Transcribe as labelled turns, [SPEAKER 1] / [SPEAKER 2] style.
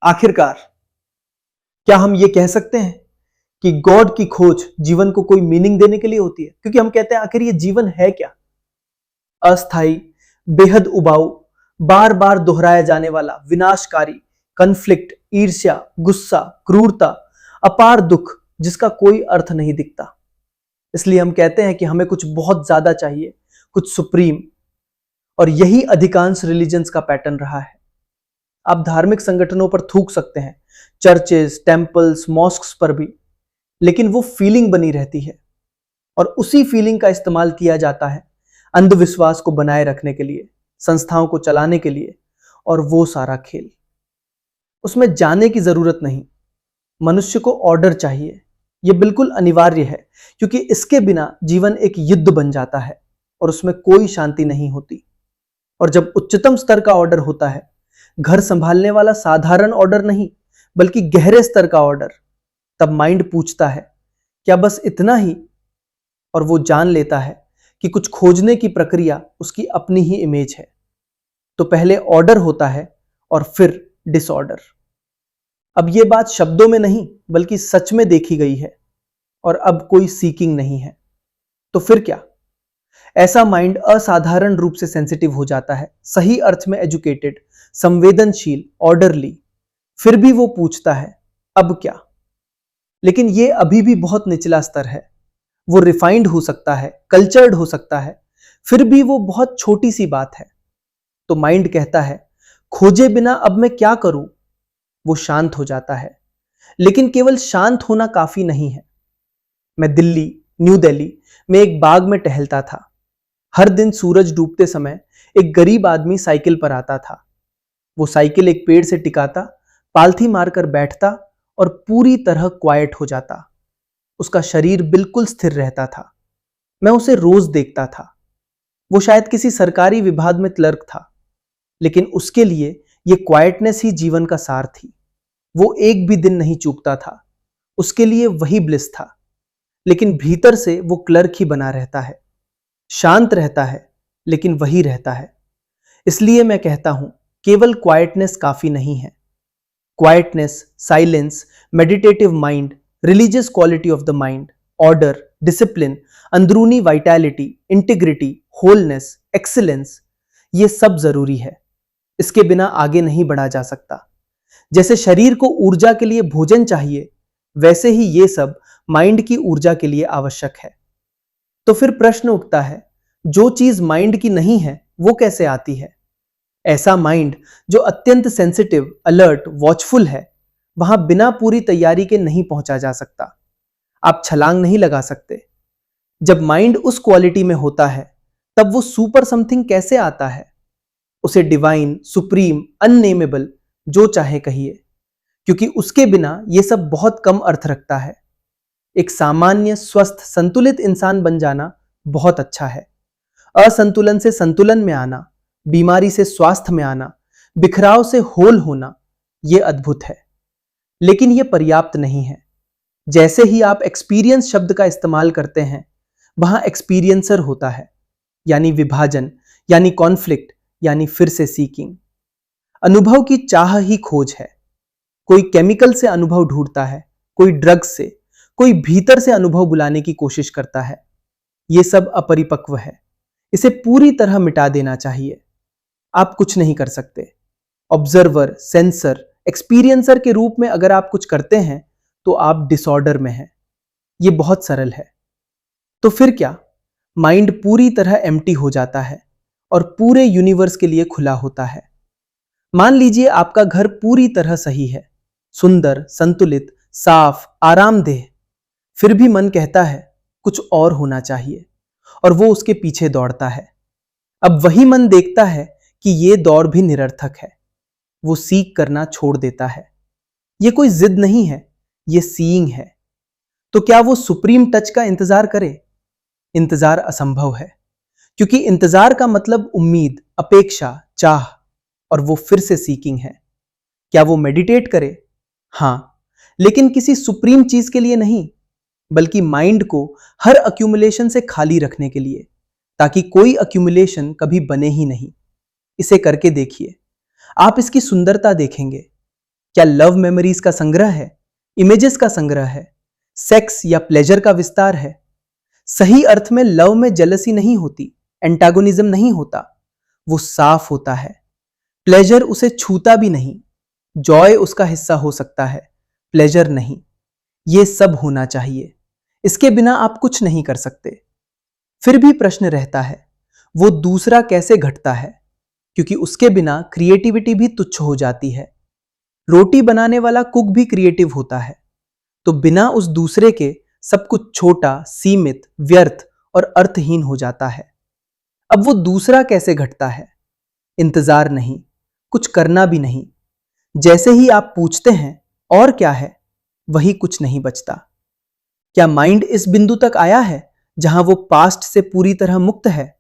[SPEAKER 1] आखिरकार क्या हम ये कह सकते हैं कि गॉड की खोज जीवन को कोई मीनिंग देने के लिए होती है? क्योंकि हम कहते हैं आखिर ये जीवन है क्या? अस्थाई, बेहद उबाऊ, बार बार दोहराया जाने वाला, विनाशकारी, कन्फ्लिक्ट, ईर्ष्या, गुस्सा, क्रूरता, अपार दुख जिसका कोई अर्थ नहीं दिखता। इसलिए हम कहते हैं कि हमें कुछ बहुत ज्यादा चाहिए, कुछ सुप्रीम। और यही अधिकांश रिलीजन्स का पैटर्न रहा है। आप धार्मिक संगठनों पर थूक सकते हैं, चर्चेस, टेम्पल्स, मॉस्क्स पर भी, लेकिन वो फीलिंग बनी रहती है और उसी फीलिंग का इस्तेमाल किया जाता है अंधविश्वास को बनाए रखने के लिए, संस्थाओं को चलाने के लिए। और वो सारा खेल, उसमें जाने की जरूरत नहीं। मनुष्य को ऑर्डर चाहिए, ये बिल्कुल अनिवार्य है, क्योंकि इसके बिना जीवन एक युद्ध बन जाता है और उसमें कोई शांति नहीं होती। और जब उच्चतम स्तर का ऑर्डर होता है, घर संभालने वाला साधारण ऑर्डर नहीं बल्कि गहरे स्तर का ऑर्डर, तब माइंड पूछता है क्या बस इतना ही? और वो जान लेता है कि कुछ खोजने की प्रक्रिया उसकी अपनी ही इमेज है। तो पहले ऑर्डर होता है और फिर डिसऑर्डर। अब ये बात शब्दों में नहीं बल्कि सच में देखी गई है और अब कोई सीकिंग नहीं है। तो फिर क्या? ऐसा माइंड असाधारण रूप से सेंसिटिव हो जाता है, सही अर्थ में एजुकेटेड, संवेदनशील, ऑर्डरली। फिर भी वो पूछता है अब क्या? लेकिन ये अभी भी बहुत निचला स्तर है। वो रिफाइंड हो सकता है, कल्चर्ड हो सकता है, फिर भी वो बहुत छोटी सी बात है। तो माइंड कहता है खोजे बिना अब मैं क्या करूं? वो शांत हो जाता है। लेकिन केवल शांत होना काफी नहीं है। मैं न्यू दिल्ली में एक बाग में टहलता था। हर दिन सूरज डूबते समय एक गरीब आदमी साइकिल पर आता था। वो साइकिल एक पेड़ से टिकाता, पालथी मारकर बैठता और पूरी तरह क्वाइट हो जाता। उसका शरीर बिल्कुल स्थिर रहता था। मैं उसे रोज देखता था। वो शायद किसी सरकारी विभाग में क्लर्क था, लेकिन उसके लिए ये क्वाइटनेस ही जीवन का सार थी। वो एक भी दिन नहीं चूकता था। उसके लिए वही ब्लिस था। लेकिन भीतर से वो क्लर्क ही बना रहता है, शांत रहता है, लेकिन वही रहता है। इसलिए मैं कहता हूं केवल क्वाइटनेस काफी नहीं है। Quietness, silence, meditative mind, religious quality of the mind, order, discipline, अंदरूनी वाइटैलिटी, इंटीग्रिटी, होलनेस, एक्सीलेंस, ये सब जरूरी है। इसके बिना आगे नहीं बढ़ा जा सकता। जैसे शरीर को ऊर्जा के लिए भोजन चाहिए, वैसे ही ये सब माइंड की ऊर्जा के लिए आवश्यक है। तो फिर प्रश्न उठता है, जो चीज माइंड की नहीं है वो कैसे आती है? ऐसा माइंड जो अत्यंत सेंसिटिव, अलर्ट, वॉचफुल है, वहां बिना पूरी तैयारी के नहीं पहुंचा जा सकता। आप छलांग नहीं लगा सकते। जब माइंड उस क्वालिटी में होता है, तब वो सुपर समथिंग कैसे आता है? उसे डिवाइन, सुप्रीम, अननेमेबल, जो चाहे कहिए, क्योंकि उसके बिना यह सब बहुत कम अर्थ रखता है। एक सामान्य, स्वस्थ, संतुलित इंसान बन जाना बहुत अच्छा है। असंतुलन से संतुलन में आना, बीमारी से स्वास्थ्य में आना, बिखराव से होल होना, यह अद्भुत है। लेकिन यह पर्याप्त नहीं है। जैसे ही आप एक्सपीरियंस शब्द का इस्तेमाल करते हैं, वहां एक्सपीरियंसर होता है, यानी विभाजन, यानी कॉन्फ्लिक्ट, यानी फिर से सीकिंग। अनुभव की चाह ही खोज है। कोई केमिकल से अनुभव ढूंढता है, कोई ड्रग्स से, कोई भीतर से अनुभव बुलाने की कोशिश करता है। यह सब अपरिपक्व है। इसे पूरी तरह मिटा देना चाहिए। आप कुछ नहीं कर सकते। ऑब्जर्वर, सेंसर, एक्सपीरियंसर के रूप में अगर आप कुछ करते हैं तो आप डिसऑर्डर में हैं। यह बहुत सरल है। तो फिर क्या? माइंड पूरी तरह एम्प्टी हो जाता है और पूरे यूनिवर्स के लिए खुला होता है। मान लीजिए आपका घर पूरी तरह सही है, सुंदर, संतुलित, साफ, आरामदेह। फिर भी मन कहता है कुछ और होना चाहिए और वो उसके पीछे दौड़ता है। अब वही मन देखता है कि ये दौड़ भी निरर्थक है। वो सीख करना छोड़ देता है। ये कोई जिद नहीं है, ये सीइंग है। तो क्या वो सुप्रीम टच का इंतजार करे? इंतजार असंभव है, क्योंकि इंतजार का मतलब उम्मीद, अपेक्षा, चाह, और वो फिर से सीकिंग है। क्या वो मेडिटेट करे? हां, लेकिन किसी सुप्रीम चीज के लिए नहीं, बल्कि माइंड को हर अक्यूमुलेशन से खाली रखने के लिए, ताकि कोई अक्यूमुलेशन कभी बने ही नहीं। इसे करके देखिए, आप इसकी सुंदरता देखेंगे। क्या लव मेमोरीज का संग्रह है, इमेजेस का संग्रह है, सेक्स या प्लेजर का विस्तार है? सही अर्थ में लव में जेलसी नहीं होती, एंटागोनिज्म नहीं होता, वो साफ होता है। प्लेजर उसे छूता भी नहीं, जॉय उसका हिस्सा हो सकता है, प्लेजर नहीं। ये सब होना चाहिए, इसके बिना आप कुछ नहीं कर सकते। फिर भी प्रश्न रहता है, वो दूसरा कैसे घटता है? क्योंकि उसके बिना क्रिएटिविटी भी तुच्छ हो जाती है। रोटी बनाने वाला कुक भी क्रिएटिव होता है, तो बिना उस दूसरे के सब कुछ छोटा, सीमित, व्यर्थ और अर्थहीन हो जाता है। अब वो दूसरा कैसे घटता है? इंतजार नहीं, कुछ करना भी नहीं। जैसे ही आप पूछते हैं और क्या है, वही कुछ नहीं बचता। क्या माइंड इस बिंदु तक आया है जहां वो पास्ट से पूरी तरह मुक्त है?